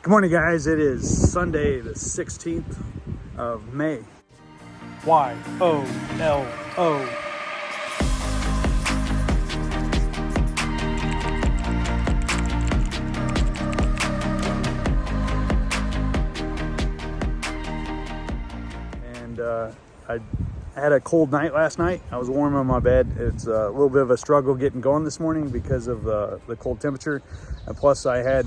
Good morning, guys. It is Sunday, the 16th of May. Y-O-L-O. And I had a cold night last night. I was warm on my bed. It's a little bit of a struggle getting going this morning because of the cold temperature. And plus I had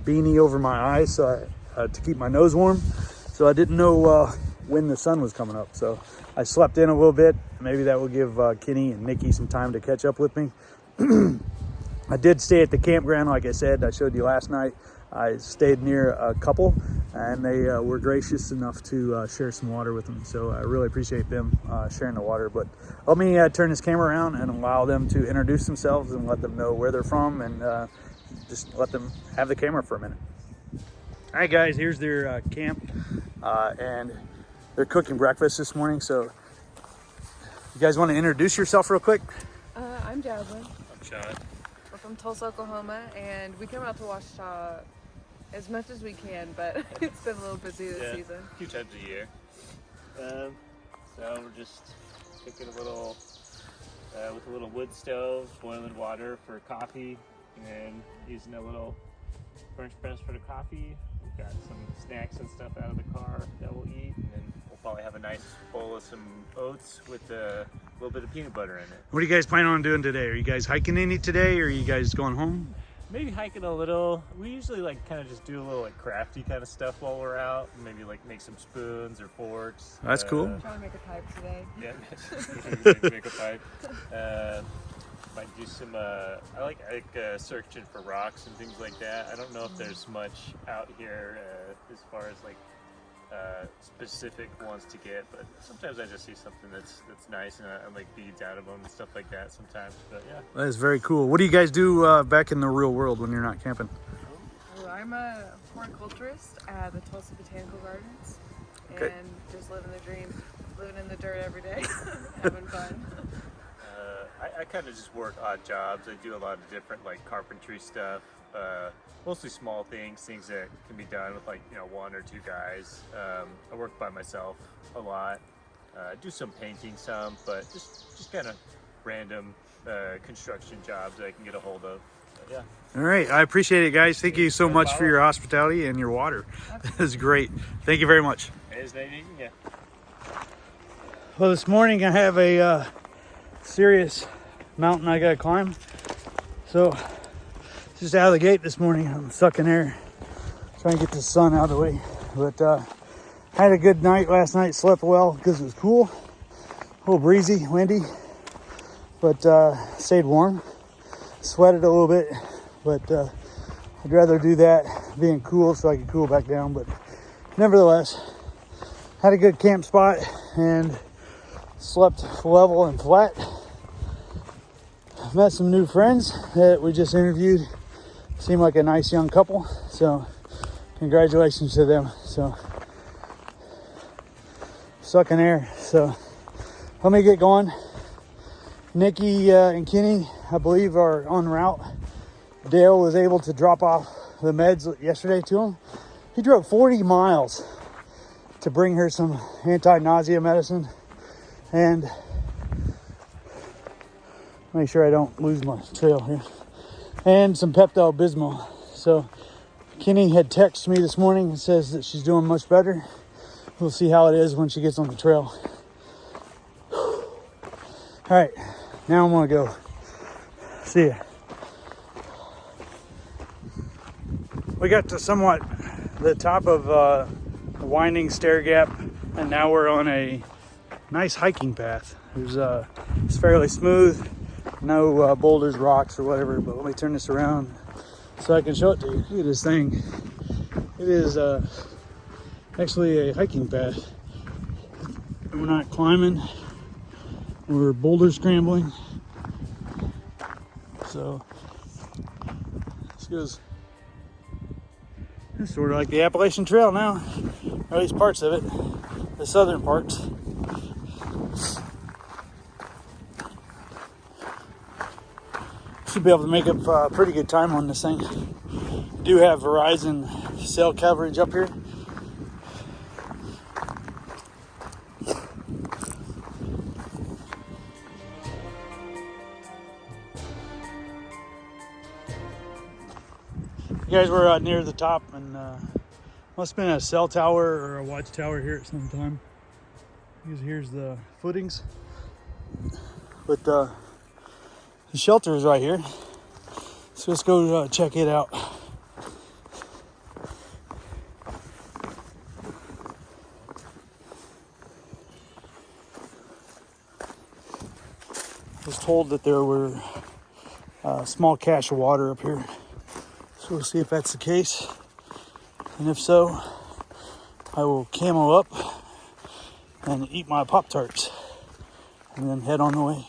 beanie over my eyes so to keep my nose warm, so I didn't know when the sun was coming up, so I slept in a little bit. Maybe that will give Kenny and Nikki some time to catch up with me. I did stay at the campground, like I said. I showed you last night. I stayed near a couple and they were gracious enough to share some water with them, so I really appreciate them sharing the water. But let me turn this camera around and allow them to introduce themselves and let them know where they're from, and just let them have the camera for a minute. All right, guys, here's their camp, and they're cooking breakfast this morning. So you guys want to introduce yourself real quick? I'm Jasmine. I'm Sean. We're from Tulsa, Oklahoma, and we come out to Ouatchita as much as we can, but it's been a little busy this season. A few times a year. So we're just cooking a little with a little wood stove, boiling water for coffee, and using a little French press for the coffee. We've got some snacks and stuff out of the car that we'll eat, and then we'll probably have a nice bowl of some oats with a little bit of peanut butter in it. What are you guys planning on doing today? Are you guys hiking any today, or are you guys going home? Maybe hiking a little. We usually kind of just do a little crafty kind of stuff while we're out. Maybe make some spoons or forks. That's cool. I'm trying to make a pipe today. Yeah, make a pipe. Might do some. I like searching for rocks and things like that. I don't know if there's much out here as far as specific ones to get, but sometimes I just see something that's nice, and I like beads out of them and stuff like that sometimes. But yeah, that is very cool. What do you guys do back in the real world when you're not camping? Well, I'm a horticulturist at the Tulsa Botanical Gardens, Okay. and just living the dream, living in the dirt every day, having fun. I kind of just work odd jobs. I do a lot of different carpentry stuff, mostly small things that can be done with one or two guys. I work by myself a lot. Do some painting, but just kind of random construction jobs that I can get a hold of. But yeah. All right, I appreciate it, guys. Thank you so much for your hospitality and your water. That was great. Thank you very much. Yeah. Well, this morning I have a serious mountain I gotta climb. So just out of the gate this morning, I'm sucking air, trying to get the sun out of the way. But had a good night last night, slept well because it was cool, a little breezy, windy, but stayed warm. Sweated a little bit, but I'd rather do that being cool so I can cool back down. But nevertheless, had a good camp spot and slept level and flat. Met some new friends that we just interviewed. Seemed like a nice young couple, so congratulations to them. So sucking air. So let me get going. Nikki and Kenny, I believe, are en route. Dale was able to drop off the meds yesterday to him. He drove 40 miles to bring her some anti-nausea medicine and make sure I don't lose my trail here, and some Pepto-Bismol. So Kenny had texted me this morning and says that she's doing much better. We'll see how it is when she gets on the trail. All right, now I'm gonna go. See ya. We got to somewhat the top of the winding stair gap, and now we're on a nice hiking path. It's fairly smooth. No boulders, rocks, or whatever, but let me turn this around so I can show it to you. Look at this thing. It is actually a hiking path. And we're not climbing, we're boulder scrambling. So this goes sort of like the Appalachian Trail now, or at least parts of it, the southern parts. Should be able to make up pretty good time on this thing. Do have Verizon cell coverage up here. You guys were near the top, and must have been a cell tower or a watchtower here at some time. Because here's the footings, but the shelter is right here. So let's go check it out. I was told that there were a small cache of water up here. So we'll see if that's the case. And if so, I will camo up and eat my Pop-Tarts and then head on the way.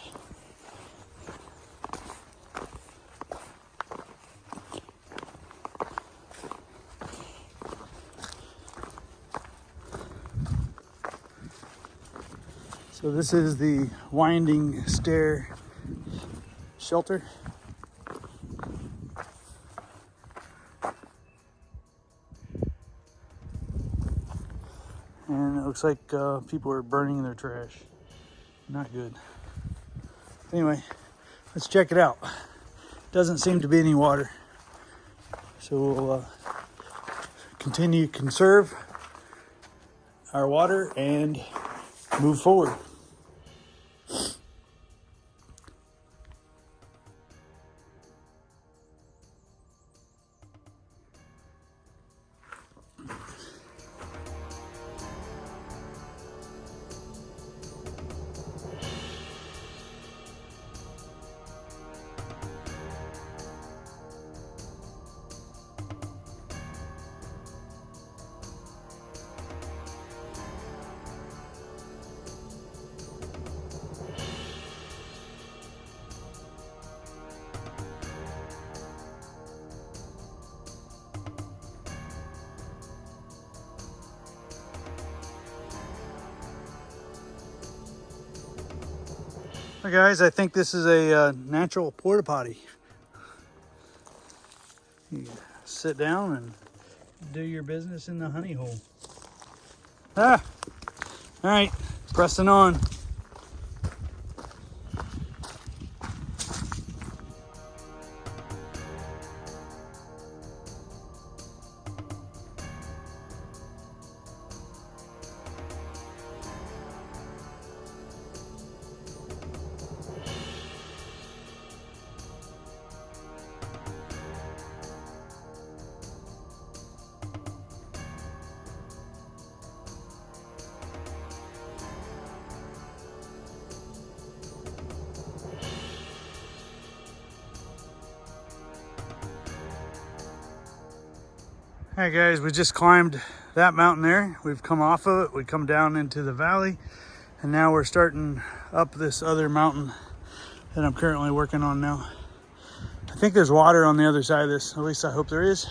So this is the winding stair shelter. And it looks like people are burning their trash. Not good. Anyway, let's check it out. Doesn't seem to be any water. So we'll continue to conserve our water and move forward. Hi guys, I think this is a natural porta potty. You sit down and do your business in the honey hole. All right, pressing on. Hey guys, we just climbed that mountain there. We've come off of it. We come down into the valley, and now we're starting up this other mountain that I'm currently working on now. I think there's water on the other side of this. At least I hope there is.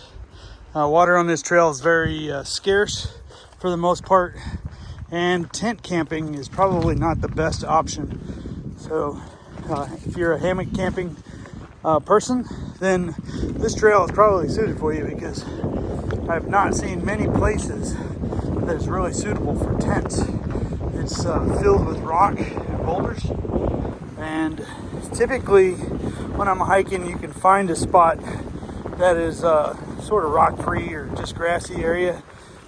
Water on this trail is very scarce for the most part, and tent camping is probably not the best option. So if you're a hammock camping person, then this trail is probably suited for you, because I've not seen many places that's really suitable for tents. It's filled with rock and boulders, and typically when I'm hiking you can find a spot that is sort of rock free or just grassy area,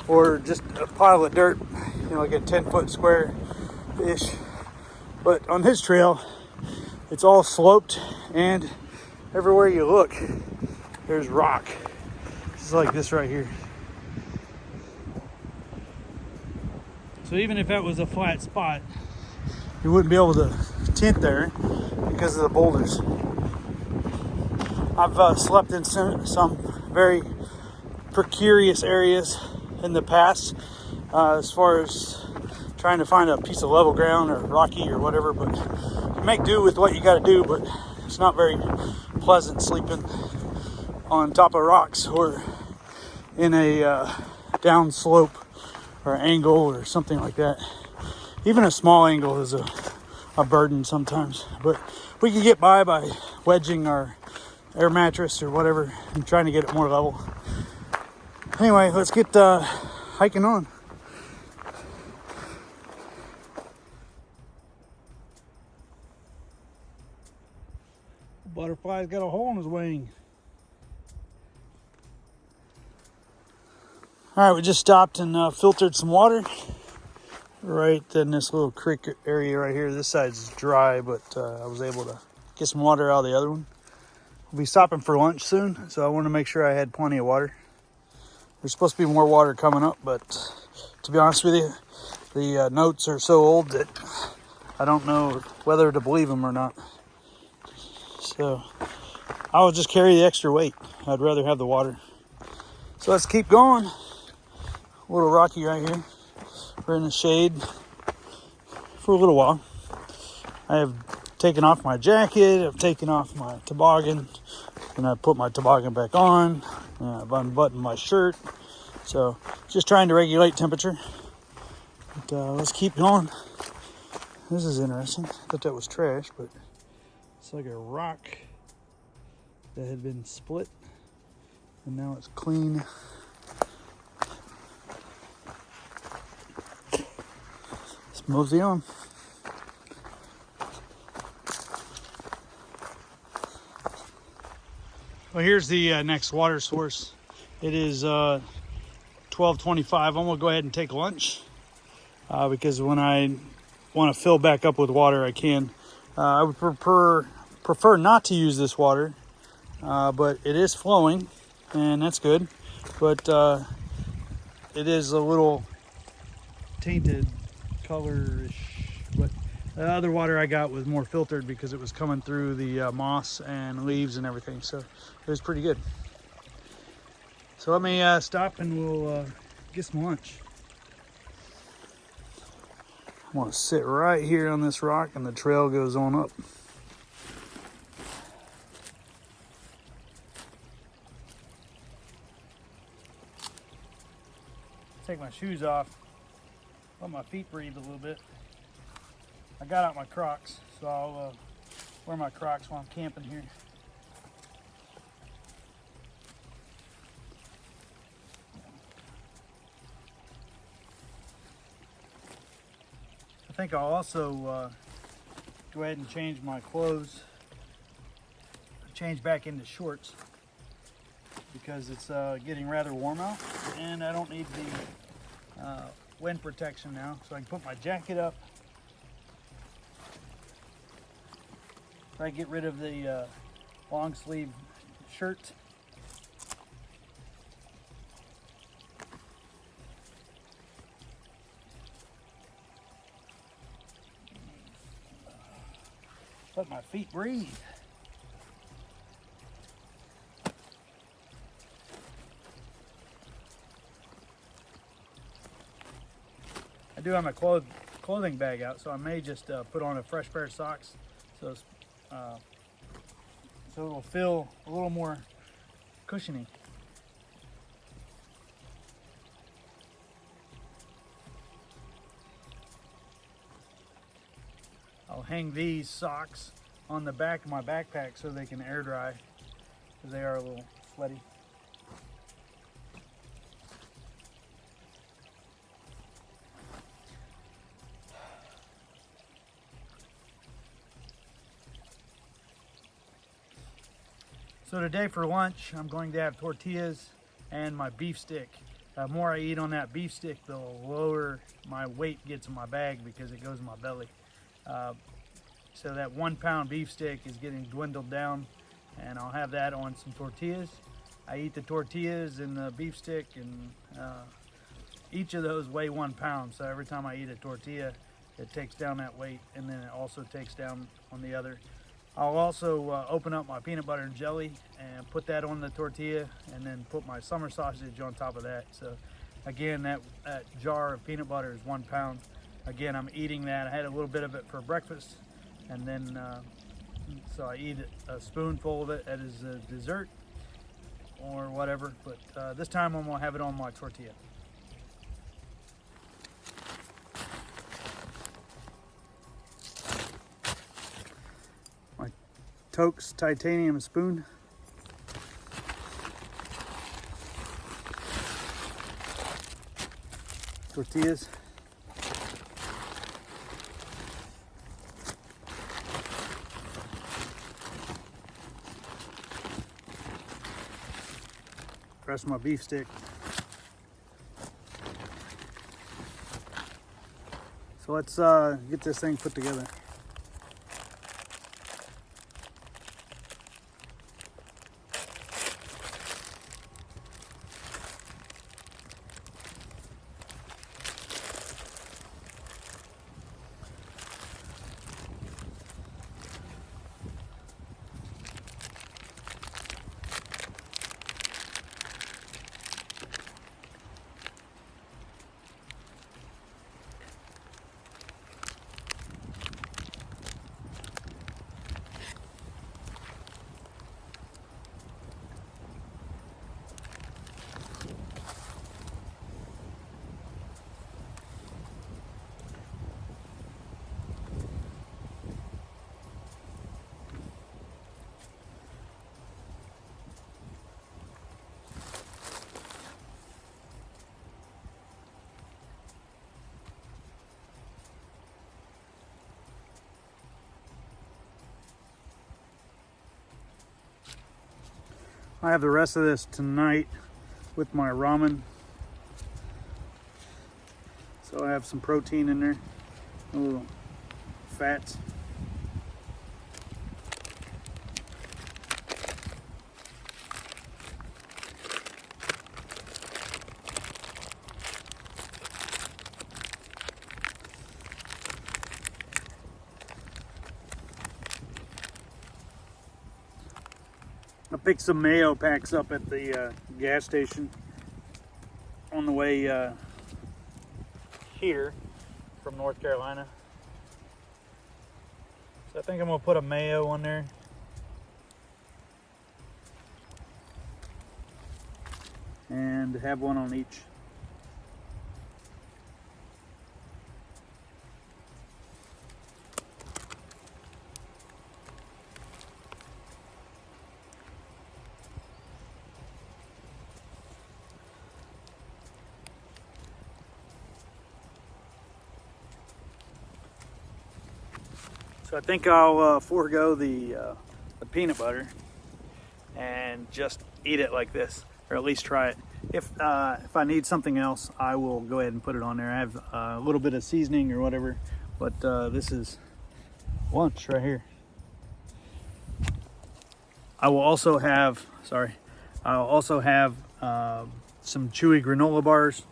or just a pile of dirt, you know, like a 10-foot square ish. But on this trail it's all sloped, and everywhere you look there's rock. It's like this right here. So even if that was a flat spot, you wouldn't be able to tent there because of the boulders. I've slept in some very precarious areas in the past, as far as trying to find a piece of level ground or rocky or whatever, but you make do with what you got to do. But it's not very pleasant sleeping on top of rocks or in a down slope or angle or something like that. Even a small angle is a burden sometimes, but we can get by wedging our air mattress or whatever and trying to get it more level. Anyway, let's get hiking on. Butterfly's got a hole in his wing. All right, we just stopped and filtered some water right in this little creek area right here. This side's dry, but I was able to get some water out of the other one. We'll be stopping for lunch soon, so I want to make sure I had plenty of water. There's supposed to be more water coming up, but to be honest with you, the notes are so old that I don't know whether to believe them or not. So I'll just carry the extra weight. I'd rather have the water. So let's keep going. A little rocky right here. We're in the shade for a little while. I have taken off my jacket. I've taken off my toboggan. And I put my toboggan back on. And I've unbuttoned my shirt. So just trying to regulate temperature. But let's keep going. This is interesting. I thought that was trash, but it's like a rock that had been split. And now it's clean. Let's mosey on. Well, here's the next water source. It is 12:25. I'm gonna go ahead and take lunch because when I want to fill back up with water, I can. I would prefer not to use this water, but it is flowing, and that's good. But it is a little tainted colorish. But the other water I got was more filtered because it was coming through the moss and leaves and everything, so it was pretty good. So let me stop and we'll get some lunch. I want to sit right here on this rock and the trail goes on up. Take my shoes off, let my feet breathe a little bit. I got out my Crocs, so I'll wear my Crocs while I'm camping here. I think I'll also go ahead and change my clothes, change back into shorts because it's getting rather warm out and I don't need the wind protection now, so I can put my jacket up. Try to get rid of the long sleeve shirt. Let my feet breathe. I do have my clothing bag out, so I may just put on a fresh pair of socks so it'll feel a little more cushiony. I'll hang these socks on the back of my backpack so they can air dry because they are a little sweaty. So today for lunch, I'm going to have tortillas and my beef stick. The more I eat on that beef stick, the lower my weight gets in my bag because it goes in my belly. So that 1 pound beef stick is getting dwindled down, and I'll have that on some tortillas. I eat the tortillas and the beef stick, and each of those weigh 1 pound. So every time I eat a tortilla, it takes down that weight, and then it also takes down on the other. I'll also open up my peanut butter and jelly and put that on the tortilla, and then put my summer sausage on top of that. So again, that jar of peanut butter is 1 pound. Again, I'm eating that. I had a little bit of it for breakfast, and then so I eat a spoonful of it as a dessert or whatever. But this time I'm gonna have it on my tortilla. My Toke's titanium spoon. tortillas. Press my beef stick. So let's get this thing put together. I have the rest of this tonight with my ramen. So I have some protein in there, a little fats. I picked some mayo packs up at the gas station on the way here from North Carolina. So I think I'm gonna put a mayo on there. And have one on each. So I think I'll forego the peanut butter and just eat it like this, or at least try it. If I need something else, I will go ahead and put it on there. I have a little bit of seasoning or whatever, but this is lunch right here. I will also have, I'll also have some chewy granola bars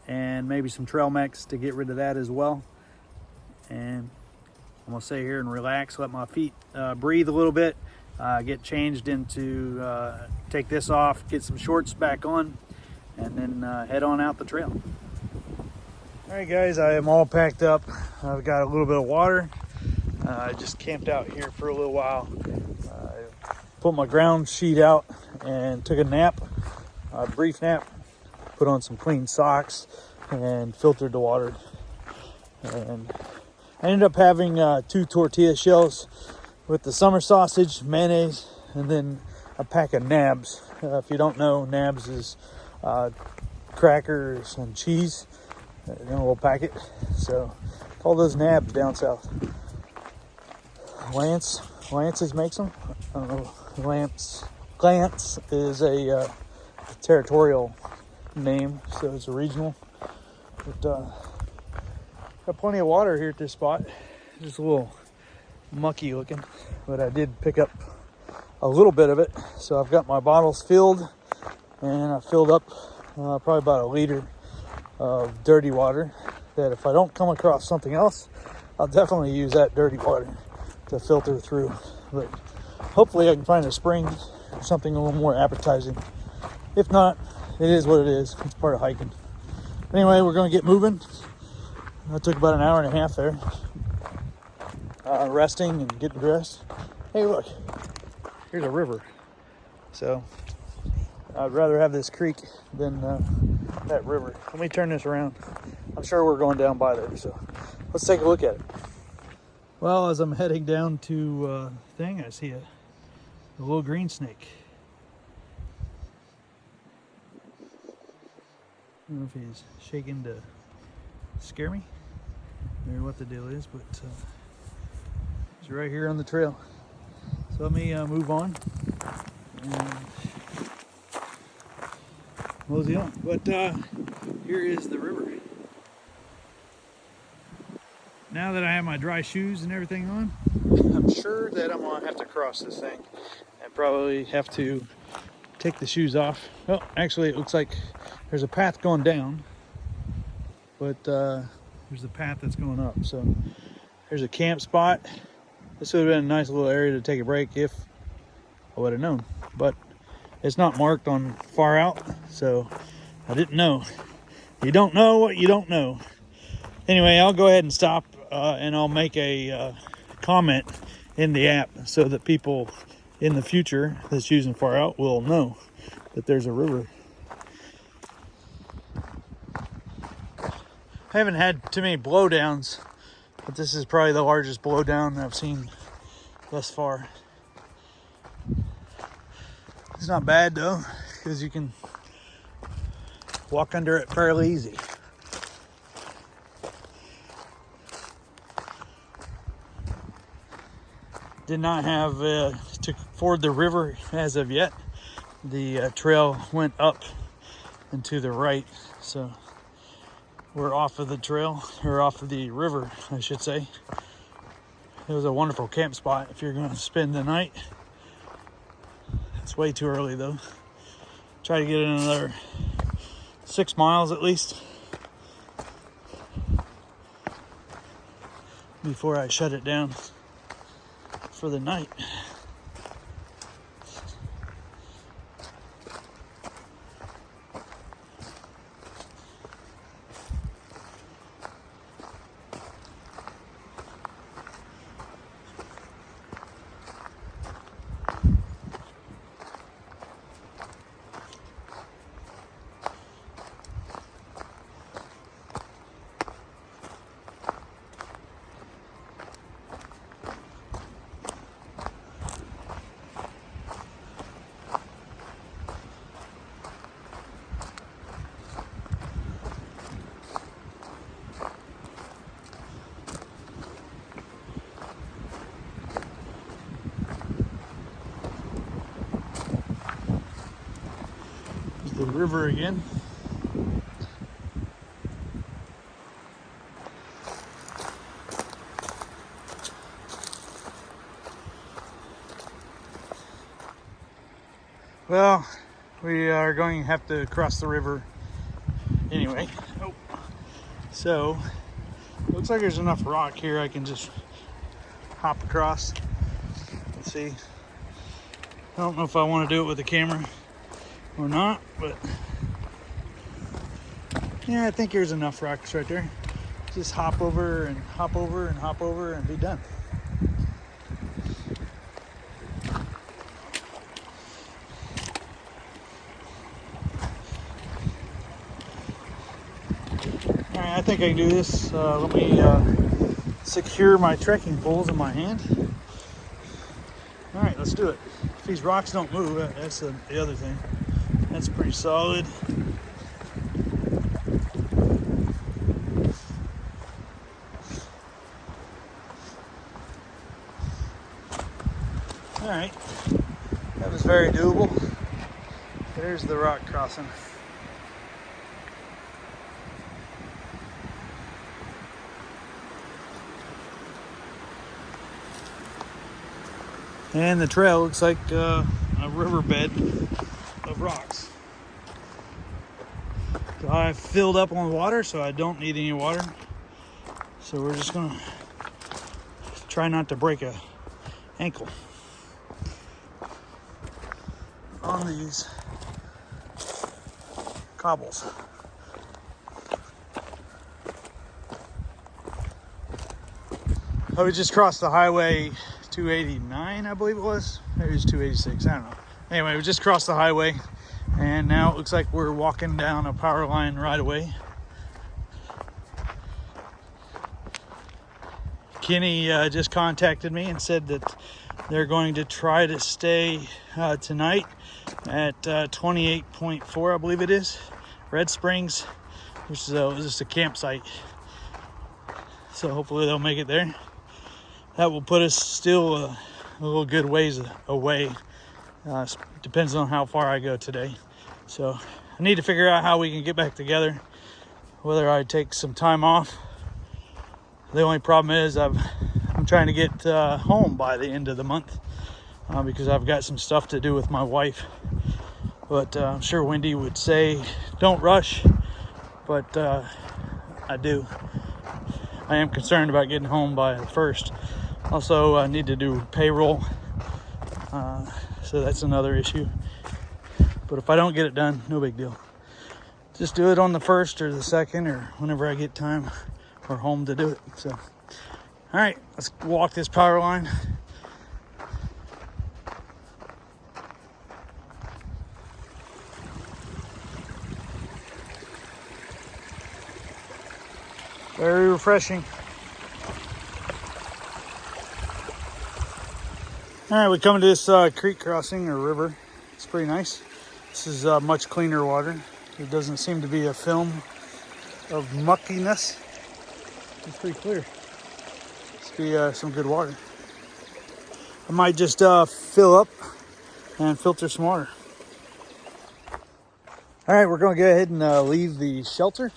and maybe some trail mix to get rid of that as well. And I'm gonna sit here and relax, let my feet breathe a little bit, get changed into, take this off, get some shorts back on, and then head on out the trail. All right guys, I am all packed up. I've got a little bit of water. I just camped out here for a little while. Put my ground sheet out and took a nap, a brief nap, put on some clean socks and filtered the water. And I ended up having 2 tortilla shells with the summer sausage, mayonnaise, and then a pack of nabs. If you don't know, nabs is crackers and cheese in a little packet. So call those nabs down south. Lance's makes them. I don't know. Glance is a territorial name, so it's a regional. But got plenty of water here at this spot. Just a little mucky looking, but I did pick up a little bit of it. So I've got my bottles filled, and I filled up probably about a liter of dirty water that if I don't come across something else, I'll definitely use that dirty water to filter through. But hopefully I can find a spring or something a little more appetizing. If not, it is what it is. It's part of hiking. Anyway, we're going to get moving. I took about an hour and a half there, resting and getting dressed. Hey, look, here's a river. So I'd rather have this creek than that river. Let me turn this around. I'm sure we're going down by there, so let's take a look at it. Well, as I'm heading down to thing, I see a little green snake. I don't know if he's shaking to scare me or what the deal is, but it's right here on the trail. So let me move on and mosey on. But here is the river. Now that I have my dry shoes and everything on, I'm sure that I'm gonna have to cross this thing and probably have to take the shoes off. Well, actually it looks like there's a path going down, but there's a path that's going up. So there's a camp spot. This would have been a nice little area to take a break if I would have known, but it's not marked on far out, so I didn't know. You don't know what you don't know. Anyway, I'll go ahead and stop and I'll make a comment in the app so that people in the future that's using far out will know that there's a river. I haven't had too many blowdowns, but this is probably the largest blowdown I've seen thus far. It's not bad though, because you can walk under it fairly easy. Did not have to ford the river as of yet. The trail went up and to the right, so we're off of the trail, or off of the river, I should say. It was a wonderful camp spot if you're going to spend the night. It's way too early though. Try to get in another 6 miles at least before I shut it down for the night. The river again. Well, we are going to have to cross the river anyway. Oh. So, looks like there's enough rock here I can just hop across. Let's see. I don't know if I want to do it with the camera or not, but yeah, I think there's enough rocks right there. Just hop over and hop over and hop over and be done. All right, I think I can do this. Let me secure my trekking poles in my hand. All right, let's do it. If these rocks don't move, that's the other thing. That's pretty solid. All right, that was very doable. There's the rock crossing. And the trail looks like a riverbed of rocks. So I've filled up on water, so I don't need any water. So we're just gonna try not to break a ankle on these cobbles. We just crossed the highway 289, I believe it was. Maybe it was 286, I don't know. Anyway, we just crossed the highway, and now it looks like we're walking down a power line right away. Kenny just contacted me and said that they're going to try to stay tonight at 28.4, I believe it is, Red Springs, which is just a campsite so hopefully they'll make it there. That will put us still a little good ways away. Depends on how far I go today. So I need to figure out how we can get back together, whether I take some time off. The only problem is I'm trying to get home by the end of the month because I've got some stuff to do with my wife. But I'm sure Wendy would say don't rush, but I do. I am concerned about getting home by the 1st. Also, I need to do payroll, so that's another issue. But if I don't get it done, no big deal. Just do it on the 1st or the 2nd or whenever I get time or home to do it. So, all right, let's walk this power line. Very refreshing. All right, we come to this creek crossing or river. It's pretty nice. This is much cleaner water. There doesn't seem to be a film of muckiness. It's pretty clear. Must be some good water. I might just fill up and filter some water. All right, we're going to go ahead and leave the shelter.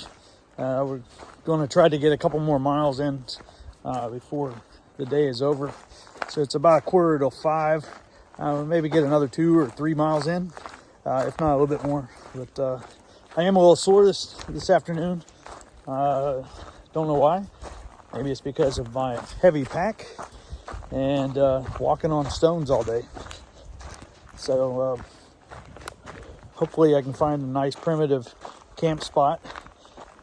We're going to try to get a couple more miles in before the day is over. So it's about 4:45. Maybe get another 2 or 3 miles in, if not a little bit more. But I am a little sore this afternoon. Don't know why. Maybe it's because of my heavy pack and walking on stones all day. So hopefully I can find a nice primitive camp spot.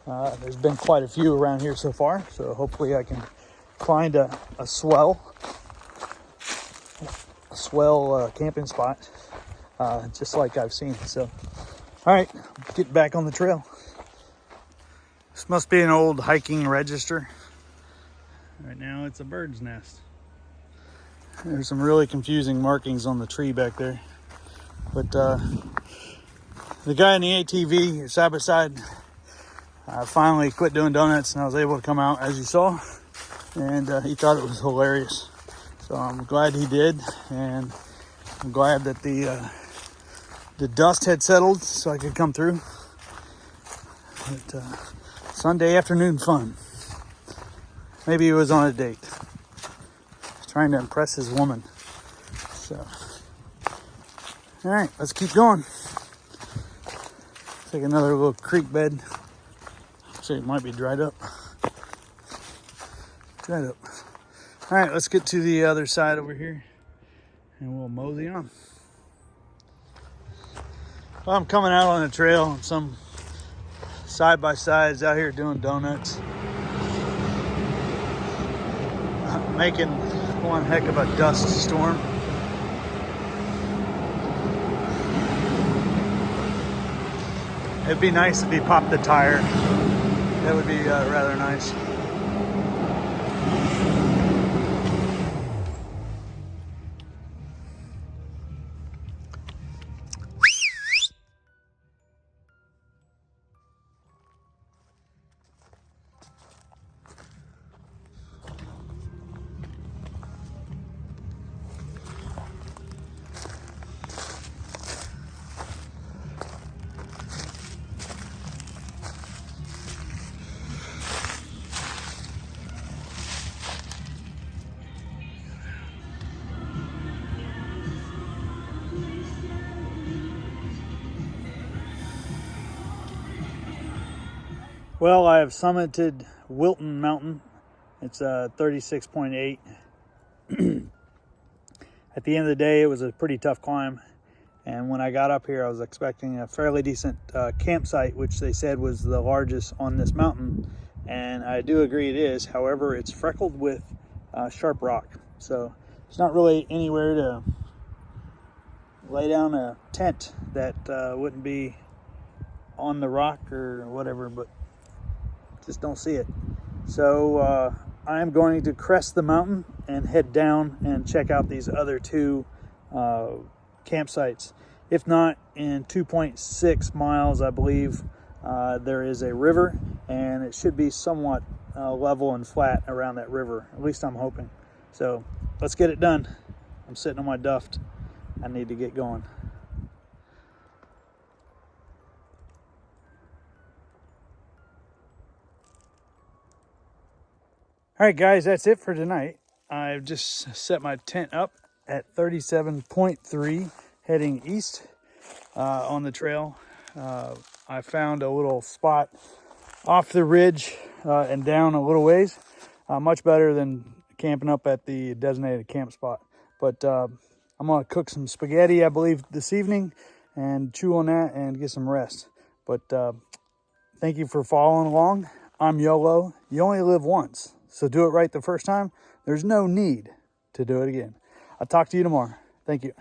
There's been quite a few around here so far, so hopefully I can find a swell camping spot, just like I've seen. So, all right, get back on the trail. This must be an old hiking register. Right now it's a bird's nest. There's some really confusing markings on the tree back there. But the guy in the ATV side by side finally quit doing donuts, and I was able to come out, as you saw, and he thought it was hilarious. So I'm glad he did, and I'm glad that the dust had settled so I could come through. But Sunday afternoon fun. Maybe he was on a date, trying to impress his woman. So, all right, let's keep going. Take another little creek bed. Actually, it might be dried up. Dried up. All right, let's get to the other side over here and we'll mosey on. Well, I'm coming out on the trail. Some side-by-sides out here doing donuts. Making one heck of a dust storm. It'd be nice if he popped the tire. That would be rather nice. Well, I have summited Wilton Mountain. It's 36.8. At the end of the day, it was a pretty tough climb. And when I got up here, I was expecting a fairly decent campsite, which they said was the largest on this mountain. And I do agree it is. However, it's freckled with sharp rock. So it's not really anywhere to lay down a tent that wouldn't be on the rock or whatever, but just don't see it. So I'm going to crest the mountain and head down and check out these other two campsites. If not, in 2.6 miles, I believe, there is a river, and it should be somewhat level and flat around that river. At least I'm hoping. So let's get it done. I'm sitting on my duft. I need to get going. All right, guys, that's it for tonight. I've just set my tent up at 37.3 heading east on the trail. I found a little spot off the ridge and down a little ways. Much better than camping up at the designated camp spot. But I'm going to cook some spaghetti, I believe, this evening and chew on that and get some rest. But thank you for following along. I'm YOLO. You only live once. So do it right the first time. There's no need to do it again. I'll talk to you tomorrow. Thank you.